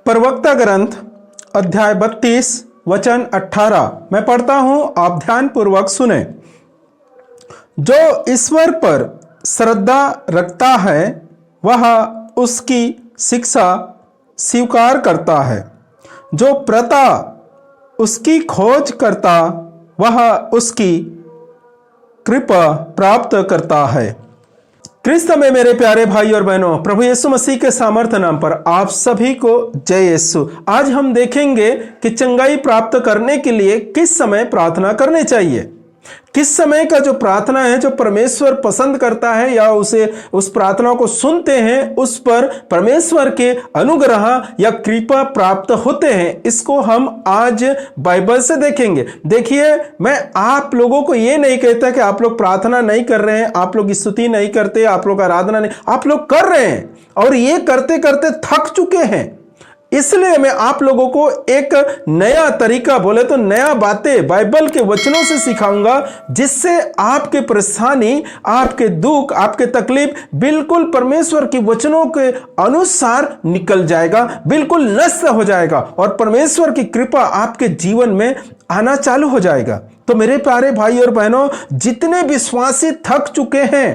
प्रवक्ता ग्रंथ अध्याय 32 वचन 18 मैं पढ़ता हूं, आप ध्यान पूर्वक सुने। जो ईश्वर पर श्रद्धा रखता है वह उसकी शिक्षा स्वीकार करता है। जो प्रता उसकी खोज करता वह उसकी कृपा प्राप्त करता है। क्रिस्त में मेरे प्यारे भाई और बहनों, प्रभु यीशु मसीह के सामर्थ्य नाम पर आप सभी को जय यीशु। आज हम देखेंगे कि चंगाई प्राप्त करने के लिए किस समय प्रार्थना करनी चाहिए। किस समय का जो प्रार्थना है जो परमेश्वर पसंद करता है या उस प्रार्थना को सुनते हैं, उस पर परमेश्वर के अनुग्रह या कृपा प्राप्त होते हैं, इसको हम आज बाइबल से देखेंगे। देखिए, मैं आप लोगों को ये नहीं कहता कि आप लोग प्रार्थना नहीं कर रहे हैं, आप लोग स्तुति नहीं करते, आप लोग आराधना नहीं, आप लोग कर रहे हैं और ये करते करते थक चुके हैं। इसलिए मैं आप लोगों को एक नया तरीका, बोले तो नया बातें बाइबल के वचनों से सिखाऊंगा, जिससे आपके परेशानी, आपके दुख, आपके तकलीफ बिल्कुल परमेश्वर के वचनों के अनुसार निकल जाएगा, बिल्कुल नष्ट हो जाएगा और परमेश्वर की कृपा आपके जीवन में आना चालू हो जाएगा। तो मेरे प्यारे भाई और बहनों, जितने विश्वासी थक चुके हैं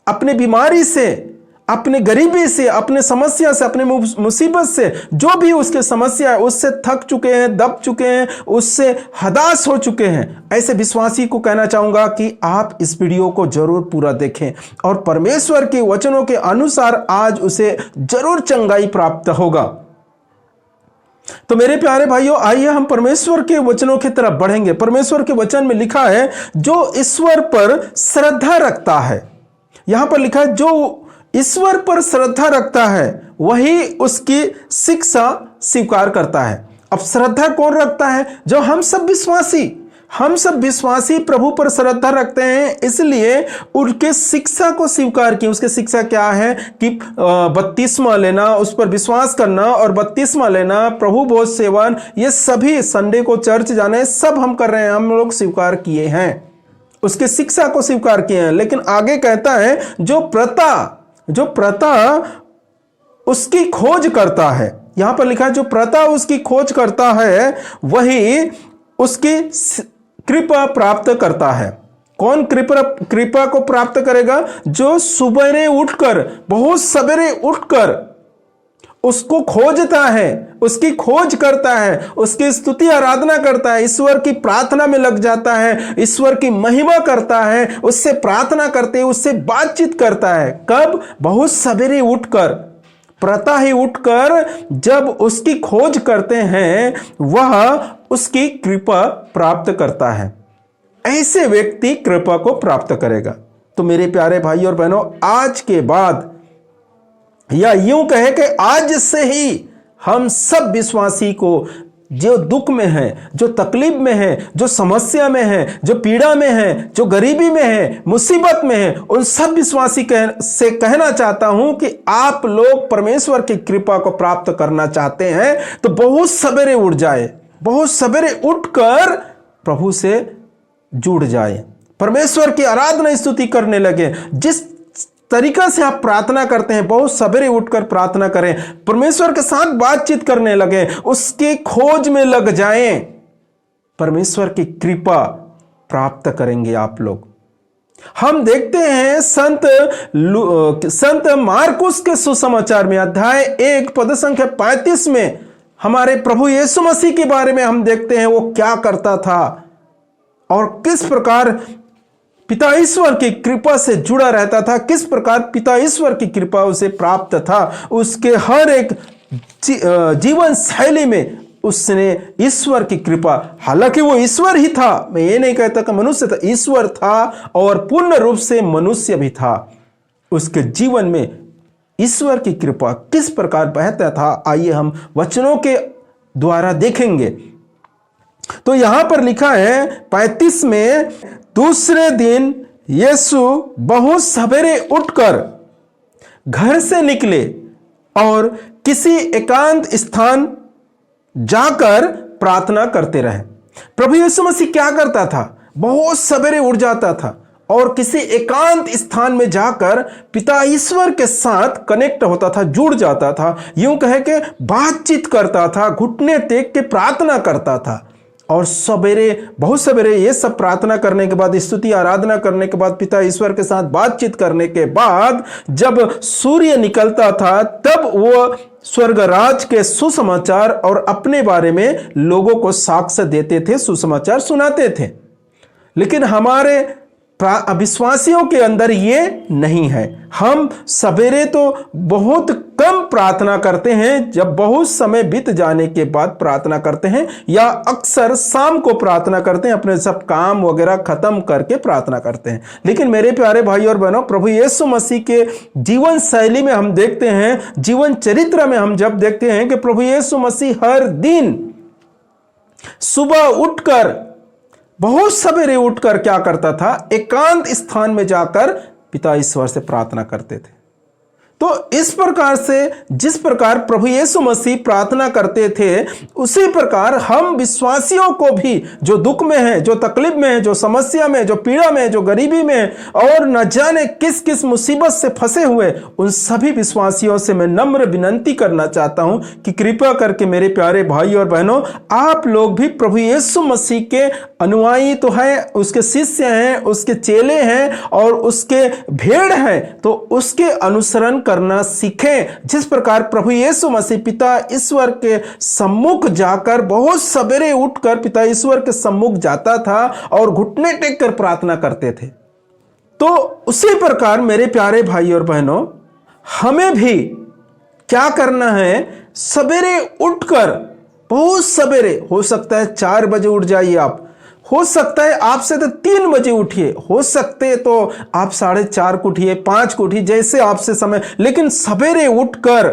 अपने बीमारी से, अपने गरीबी से, अपने समस्या से, अपने मुसीबत से, जो भी उसके समस्या है उससे थक चुके हैं, दब चुके हैं, उससे हताश हो चुके हैं, ऐसे विश्वासी को कहना चाहूंगा कि आप इस वीडियो को जरूर पूरा देखें और परमेश्वर के वचनों के अनुसार आज उसे जरूर चंगाई प्राप्त होगा। तो मेरे प्यारे भाइयों, आइए हम परमेश्वर के वचनों की तरफ बढ़ेंगे। परमेश्वर के वचन में लिखा है, जो ईश्वर पर श्रद्धा रखता है। यहां पर लिखा है, जो ईश्वर पर श्रद्धा रखता है वही उसकी शिक्षा स्वीकार करता है। अब श्रद्धा कौन रखता है? जो हम सब विश्वासी प्रभु पर श्रद्धा रखते हैं, इसलिए उनके शिक्षा को स्वीकार किया। उसके शिक्षा क्या है कि बपतिस्मा लेना, उस पर विश्वास करना और बपतिस्मा लेना, प्रभु भोज सेवन, ये सभी, संडे को चर्च जाना, सब हम कर रहे हैं, हम लोग स्वीकार किए हैं, उसके शिक्षा को स्वीकार किए हैं। लेकिन आगे कहता है, जो प्रता उसकी खोज करता है। यहां पर लिखा है, जो प्रता उसकी खोज करता है वही उसकी कृपा प्राप्त करता है। कौन कृपा को प्राप्त करेगा? जो सवेरे उठकर, बहुत सवेरे उठकर उसको खोजता है, उसकी खोज करता है, उसकी स्तुति आराधना करता है, ईश्वर की प्रार्थना में लग जाता है, ईश्वर की महिमा करता है, उससे प्रार्थना करते, उससे बातचीत करता है। कब? बहुत सवेरे उठकर, प्रातः ही उठकर जब उसकी खोज करते हैं, वह उसकी कृपा प्राप्त करता है। ऐसे व्यक्ति कृपा को प्राप्त करेगा। तो मेरे प्यारे भाई और बहनों, आज के बाद, या यूं कहे कि आज से ही हम सब विश्वासी को, जो दुख में है, जो तकलीफ में है, जो समस्या में है, जो पीड़ा में है, जो गरीबी में है, मुसीबत में है, उन सब विश्वासी से कहना चाहता हूं कि आप लोग परमेश्वर की कृपा को प्राप्त करना चाहते हैं तो बहुत सवेरे उठ जाए, बहुत सवेरे उठकर प्रभु से जुड़ जाए, परमेश्वर की आराधना स्तुति करने लगे। जिस तरीका से आप प्रार्थना करते हैं, बहुत सवेरे उठकर प्रार्थना करें, परमेश्वर के साथ बातचीत करने लगे, उसकी खोज में लग जाएं, परमेश्वर की कृपा प्राप्त करेंगे आप लोग। हम देखते हैं संत मार्कुस के सुसमाचार में अध्याय 1 पद संख्या 35 में हमारे प्रभु यीशु मसीह के बारे में हम देखते हैं, वो क्या करता था और किस प्रकार पिता ईश्वर की कृपा से जुड़ा रहता था, किस प्रकार पिता ईश्वर की कृपा उसे प्राप्त था। उसके हर एक जीवन शैली में उसने ईश्वर की कृपा, हालांकि वो ईश्वर ही था, मैं ये नहीं कहता कि मनुष्य था, ईश्वर था और पूर्ण रूप से मनुष्य भी था। उसके जीवन में ईश्वर की कृपा किस प्रकार बहता था, आइए हम वचनों के द्वारा देखेंगे। तो यहां पर लिखा है 35 में, दूसरे दिन यीशु बहुत सवेरे उठकर घर से निकले और किसी एकांत स्थान जाकर प्रार्थना करते रहे। प्रभु यीशु मसीह क्या करता था? बहुत सवेरे उठ जाता था और किसी एकांत स्थान में जाकर पिता ईश्वर के साथ कनेक्ट होता था, जुड़ जाता था, यूं कहे कि बातचीत करता था, घुटने टेक के प्रार्थना करता था। और सवेरे, बहुत सवेरे ये सब प्रार्थना करने के बाद, स्तुति आराधना करने के बाद, पिता ईश्वर के साथ बातचीत करने के बाद जब सूर्य निकलता था तब वो स्वर्गराज के सुसमाचार और अपने बारे में लोगों को साक्ष्य देते थे, सुसमाचार सुनाते थे। लेकिन हमारे विश्वासियों के अंदर ये नहीं है। हम सवेरे तो बहुत कम प्रार्थना करते हैं, जब बहुत समय बीत जाने के बाद प्रार्थना करते हैं, या अक्सर शाम को प्रार्थना करते हैं, अपने सब काम वगैरह खत्म करके प्रार्थना करते हैं। लेकिन मेरे प्यारे भाई और बहनों, प्रभु यीशु मसीह के जीवन शैली में हम देखते हैं, जीवन चरित्र में हम जब देखते हैं कि प्रभु यीशु मसीह हर दिन सुबह उठकर, बहुत सवेरे उठकर क्या करता था, एकांत स्थान में जाकर पिता ईश्वर से प्रार्थना करते थे। तो इस प्रकार से जिस प्रकार प्रभु यीशु मसीह प्रार्थना करते थे, उसी प्रकार हम विश्वासियों को भी, जो दुख में है, जो तकलीफ में है, जो समस्या में, जो पीड़ा में, जो गरीबी में और न जाने किस किस मुसीबत से फंसे हुए, उन सभी विश्वासियों से मैं नम्र विनती करना चाहता हूं कि कृपया करके मेरे प्यारे भाई और बहनों, आप लोग भी प्रभु यीशु मसीह के अनुयायी तो हैं, उसके शिष्य हैं, उसके चेले हैं और उसके भेड़ हैं, तो उसके अनुसरण करना सीखें। जिस प्रकार प्रभु यीशु मसीह पिता ईश्वर के सम्मुख जाकर, बहुत सवेरे उठकर पिता ईश्वर के सम्मुख जाता था और घुटने टेक कर प्रार्थना करते थे, तो उसी प्रकार मेरे प्यारे भाई और बहनों, हमें भी क्या करना है, सवेरे उठकर, बहुत सवेरे, हो सकता है 4 बजे उठ जाइए आप, हो सकता है आपसे तो 3 बजे उठिए, हो सकते तो आप 4:30 को उठिए, 5 को उठिए, जैसे आपसे समय, लेकिन सवेरे उठकर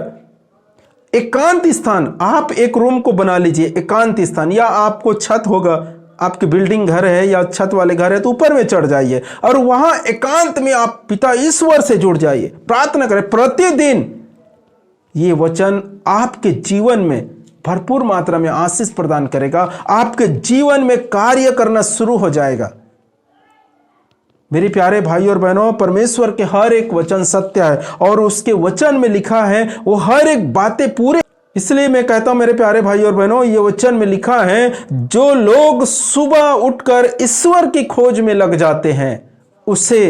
एकांत स्थान, आप एक रूम को बना लीजिए एकांत स्थान, या आपको छत होगा, आपकी बिल्डिंग घर है या छत वाले घर है तो ऊपर में चढ़ जाइए और वहां एकांत में आप पिता ईश्वर से जुड़ जाइए, प्रार्थना करें प्रतिदिन। ये वचन आपके जीवन में भरपूर मात्रा में आशीष प्रदान करेगा, आपके जीवन में कार्य करना शुरू हो जाएगा। मेरे प्यारे भाई और बहनों, परमेश्वर के हर एक वचन सत्य है और उसके वचन में लिखा है वो हर एक बातें पूरे। इसलिए मैं कहता हूं मेरे प्यारे भाई और बहनों, ये वचन में लिखा है, जो लोग सुबह उठकर ईश्वर की खोज में लग जाते हैं उसे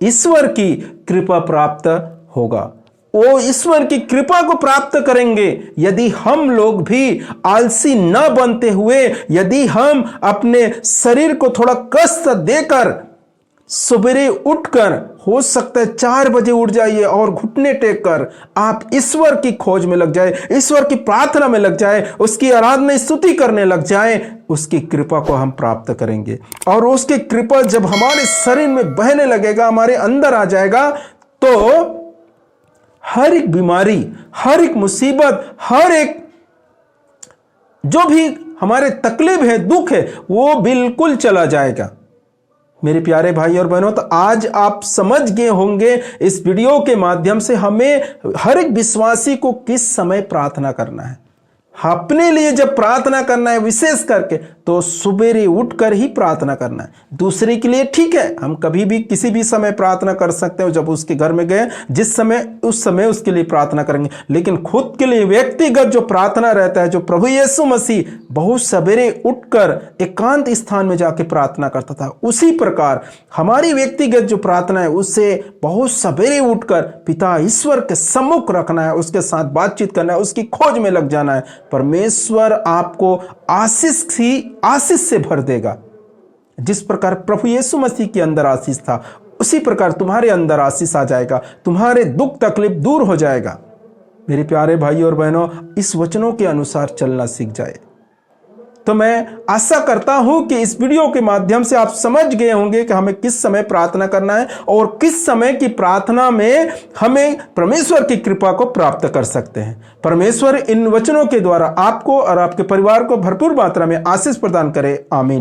ईश्वर की कृपा प्राप्त होगा, वो ईश्वर की कृपा को प्राप्त करेंगे। यदि हम लोग भी आलसी न बनते हुए, यदि हम अपने शरीर को थोड़ा कष्ट देकर सवेरे उठकर, हो सकता है 4 बजे उठ जाइए और घुटने टेक कर आप ईश्वर की खोज में लग जाए, ईश्वर की प्रार्थना में लग जाए, उसकी आराधना स्तुति करने लग जाए, उसकी कृपा को हम प्राप्त करेंगे। और उसकी कृपा जब हमारे शरीर में बहने लगेगा, हमारे अंदर आ जाएगा, तो हर एक बीमारी, हर एक मुसीबत, हर एक जो भी हमारे तकलीफ है, दुख है, वो बिल्कुल चला जाएगा। मेरे प्यारे भाई और बहनों, तो आज आप समझ गए होंगे इस वीडियो के माध्यम से हमें, हर एक विश्वासी को किस समय प्रार्थना करना है। अपने लिए जब प्रार्थना करना है विशेष करके, तो सुबेरे उठकर ही प्रार्थना करना है। दूसरे के लिए ठीक है, हम कभी भी किसी भी समय प्रार्थना कर सकते हो, जब उसके घर में गए जिस समय, उस समय उसके लिए प्रार्थना करेंगे। लेकिन खुद के लिए व्यक्तिगत जो प्रार्थना रहता है, जो प्रभु यीशु मसीह बहुत सवेरे उठकर एकांत स्थान में जाके प्रार्थना करता था, उसी प्रकार हमारी व्यक्तिगत जो प्रार्थना है उसे बहुत सवेरे उठकर पिता ईश्वर के सम्मुख रखना है, उसके साथ बातचीत करना है, उसकी खोज में लग जाना है। परमेश्वर आपको आशीष से भर देगा। जिस प्रकार प्रभु यीशु मसीह के अंदर आशीष था, उसी प्रकार तुम्हारे अंदर आशीष आ जाएगा, तुम्हारे दुख तकलीफ दूर हो जाएगा। मेरे प्यारे भाई और बहनों, इस वचनों के अनुसार चलना सीख जाए। तो मैं आशा करता हूं कि इस वीडियो के माध्यम से आप समझ गए होंगे कि हमें किस समय प्रार्थना करना है और किस समय की प्रार्थना में हमें परमेश्वर की कृपा को प्राप्त कर सकते हैं। परमेश्वर इन वचनों के द्वारा आपको और आपके परिवार को भरपूर मात्रा में आशीष प्रदान करे। आमीन।